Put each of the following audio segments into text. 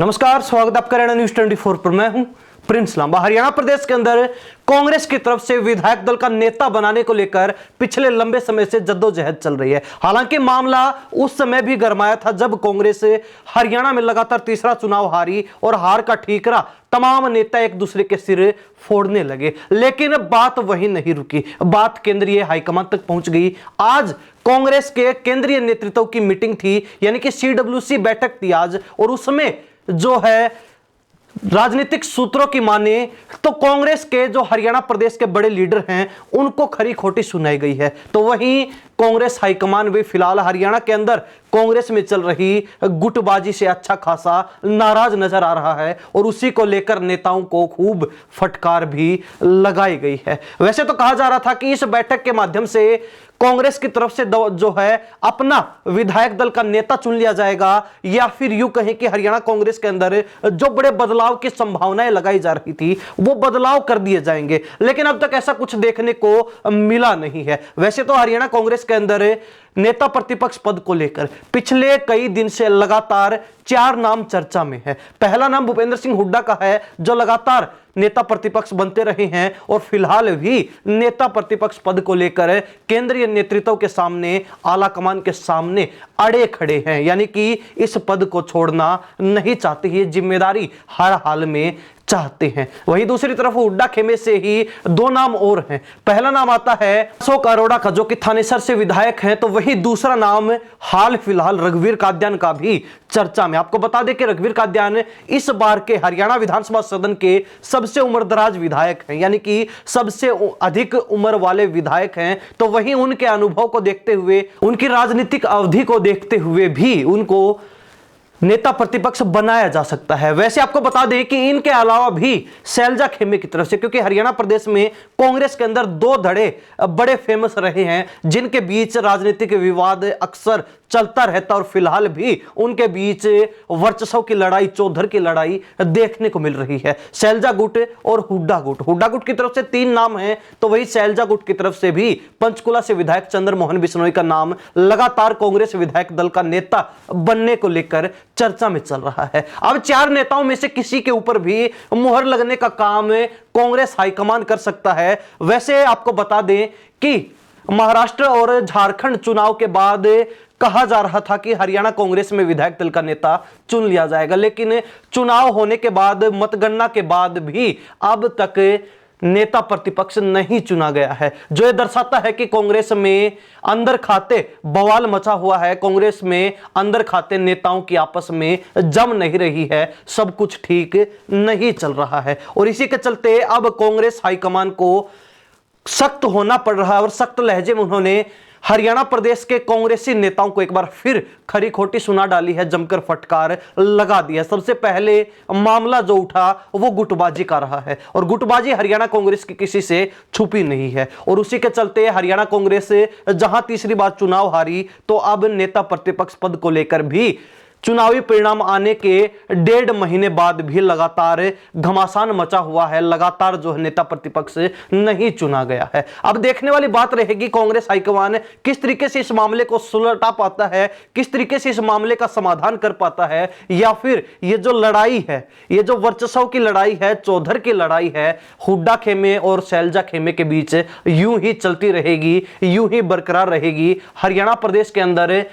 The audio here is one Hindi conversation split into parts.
नमस्कार, स्वागत है आपका हरियाणा न्यूज 24 पर। मैं हूं प्रिंस लांबा। हरियाणा प्रदेश के अंदर कांग्रेस की तरफ से विधायक दल का नेता बनाने को लेकर पिछले लंबे समय से जद्दोजहद चल रही है। हालांकि मामला उस समय भी गरमाया था जब कांग्रेस हरियाणा में लगातार तीसरा चुनाव हारी और हार का ठीकरा तमाम नेता एक दूसरे के सिर फोड़ने लगे। लेकिन बात वहीं नहीं रुकी, बात केंद्रीय हाईकमान तक पहुंच गई। आज कांग्रेस के केंद्रीय नेतृत्व की मीटिंग थी, यानी कि CWC बैठक थी आज, और उसमें जो है राजनीतिक सूत्रों की माने तो कांग्रेस के जो हरियाणा प्रदेश के बड़े लीडर हैं उनको खरी खोटी सुनाई गई है। तो वहीं कांग्रेस हाईकमान भी फिलहाल हरियाणा के अंदर कांग्रेस में चल रही गुटबाजी से अच्छा खासा नाराज नजर आ रहा है और उसी को लेकर नेताओं को खूब फटकार भी लगाई गई है। वैसे तो कहा जा रहा था कि इस बैठक के माध्यम से कांग्रेस की तरफ से जो है अपना विधायक दल का नेता चुन लिया जाएगा, या फिर यूं कहें कि हरियाणा कांग्रेस के अंदर जो बड़े बदलाव की संभावनाएं लगाई जा रही थी वो बदलाव कर दिए जाएंगे। लेकिन अब तक ऐसा कुछ देखने को मिला नहीं है। वैसे तो हरियाणा कांग्रेस के अंदर नेता प्रतिपक्ष पद को लेकर पिछले कई दिन से लगातार 4 नाम चर्चा में है। पहला नाम भूपेंद्र सिंह हुड्डा का है, जो लगातार नेता प्रतिपक्ष बनते रहे हैं और फिलहाल भी नेता प्रतिपक्ष पद को लेकर केंद्रीय नेतृत्व के सामने, आला कमान के सामने अड़े खड़े हैं, यानी कि इस पद को छोड़ना नहीं चाहते, ये जिम्मेदारी हर हाल में चाहते हैं। वहीं दूसरी तरफ हुड्डा खेमे से ही 2 नाम और हैं। पहला नाम आता है अशोक अरोड़ा का, जो कि थानेसर से विधायक हैं। तो वहीं दूसरा नाम हाल फिलहाल रघुवीर कादियान का भी चर्चा में। आपको बता दें कि रघुवीर कादियान इस बार के हरियाणा विधानसभा सदन के सबसे उम्रदराज विधायक हैं, यानी कि सबसे अधिक उम्र वाले विधायक हैं। तो वहीं उनके अनुभव को देखते हुए, उनकी राजनीतिक अवधि को देखते हुए भी उनको नेता प्रतिपक्ष बनाया जा सकता है। वैसे आपको बता दें कि इनके अलावा भी शैलजा खेमे की तरफ से, क्योंकि हरियाणा प्रदेश में कांग्रेस के अंदर 2 धड़े बड़े फेमस रहे हैं जिनके बीच राजनीतिक विवाद अक्सर चलता रहता, और फिलहाल भी उनके बीच वर्चस्व की लड़ाई, चौधर की लड़ाई देखने को मिल रही है। शैलजा गुट और हुड्डा गुट। हुड्डा गुट की तरफ से 3 नाम हैं, तो वही शैलजा गुट की तरफ से भी पंचकुला से विधायक चंद्र मोहन बिश्नोई का नाम लगातार कांग्रेस विधायक दल का नेता बनने को लेकर चर्चा में चल रहा है। अब 4 नेताओं में से किसी के ऊपर भी मुहर लगने का काम कांग्रेस हाईकमान कर सकता है। वैसे आपको बता दें कि महाराष्ट्र और झारखंड चुनाव के बाद कहा जा रहा था कि हरियाणा कांग्रेस में विधायक दल का नेता चुन लिया जाएगा, लेकिन चुनाव होने के बाद, मतगणना के बाद भी अब तक नेता प्रतिपक्ष नहीं चुना गया है, जो यह दर्शाता है कि कांग्रेस में अंदर खाते बवाल मचा हुआ है। कांग्रेस में अंदर खाते नेताओं की आपस में जम नहीं रही है, सब कुछ ठीक नहीं चल रहा है। और इसी के चलते अब कांग्रेस हाईकमान को सख्त होना पड़ रहा है और सख्त लहजे में उन्होंने हरियाणा प्रदेश के कांग्रेसी नेताओं को एक बार फिर खरी खोटी सुना डाली है, जमकर फटकार लगा दिया। सबसे पहले मामला जो उठा वो गुटबाजी का रहा है, और गुटबाजी हरियाणा कांग्रेस की किसी से छुपी नहीं है। और उसी के चलते हरियाणा कांग्रेस जहां तीसरी बार चुनाव हारी, तो अब नेता प्रतिपक्ष पद को लेकर भी चुनावी परिणाम आने के 1.5 महीने बाद भी लगातार घमासान मचा हुआ है। लगातार जो है नेता प्रतिपक्ष नहीं चुना गया है। अब देखने वाली बात रहेगी कांग्रेस हाईकमान किस तरीके से इस मामले को सुलझा पाता है, किस तरीके से इस मामले का समाधान कर पाता है, या फिर ये जो लड़ाई है, ये जो वर्चस्व की लड़ाई है, चौधर की लड़ाई है, हुड्डा खेमे और शैलजा खेमे के बीच यूं ही चलती रहेगी, यूं ही बरकरार रहेगी। हरियाणा प्रदेश के अंदर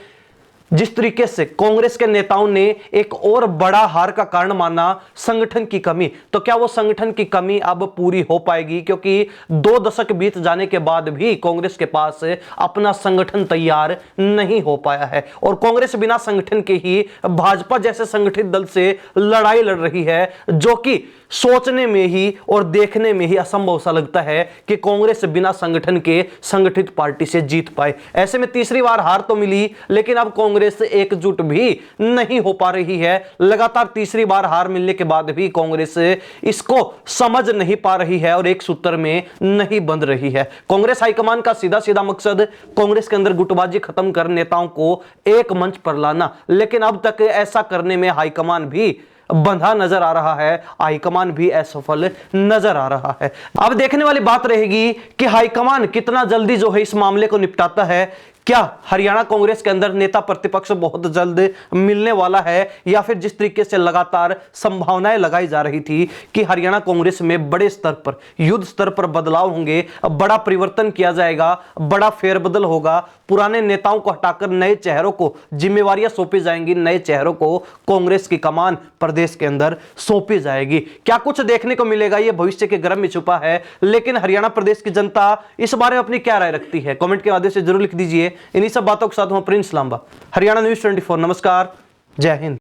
जिस तरीके से कांग्रेस के नेताओं ने एक और बड़ा हार का कारण माना संगठन की कमी, तो क्या वो संगठन की कमी अब पूरी हो पाएगी? क्योंकि 2 दशक बीत जाने के बाद भी कांग्रेस के पास अपना संगठन तैयार नहीं हो पाया है, और कांग्रेस बिना संगठन के ही भाजपा जैसे संगठित दल से लड़ाई लड़ रही है, जो कि सोचने में ही और देखने में ही असंभव सा लगता है कि कांग्रेस बिना संगठन के संगठित पार्टी से जीत पाए। ऐसे में तीसरी बार हार तो मिली, लेकिन अब कांग्रेस एकजुट भी नहीं हो पा रही है। लगातार तीसरी बार हार मिलने के बाद भी कांग्रेस इसको समझ नहीं पा रही है और एक सूत्र में नहीं बंध रही है। कांग्रेस हाईकमान का सीधा सीधा मकसद कांग्रेस के अंदर गुटबाजी खत्म कर नेताओं को एक मंच पर लाना, लेकिन अब तक ऐसा करने में हाईकमान भी बंधा नजर आ रहा है, हाईकमान भी असफल नजर आ रहा है। अब देखने वाली बात रहेगी कि हाईकमान कितना जल्दी जो है इस मामले को निपटाता है, क्या हरियाणा कांग्रेस के अंदर नेता प्रतिपक्ष बहुत जल्द मिलने वाला है, या फिर जिस तरीके से लगातार संभावनाएं लगाई जा रही थी कि हरियाणा कांग्रेस में बड़े स्तर पर, युद्ध स्तर पर बदलाव होंगे, बड़ा परिवर्तन किया जाएगा, बड़ा फेरबदल होगा, पुराने नेताओं को हटाकर नए चेहरों को जिम्मेवारियां सौंपी जाएंगी, नए चेहरों को कांग्रेस की कमान प्रदेश के अंदर सौंपी जाएगी। क्या कुछ देखने को मिलेगा, यह भविष्य के गर्भ में छुपा है, लेकिन हरियाणा प्रदेश की जनता इस बारे में अपनी क्या राय रखती है, कमेंट के माध्यम से जरूर लिख दीजिए। इन्हीं सब बातों के साथ हूं प्रिंस लांबा, हरियाणा न्यूज़ 24। नमस्कार, जय हिंद।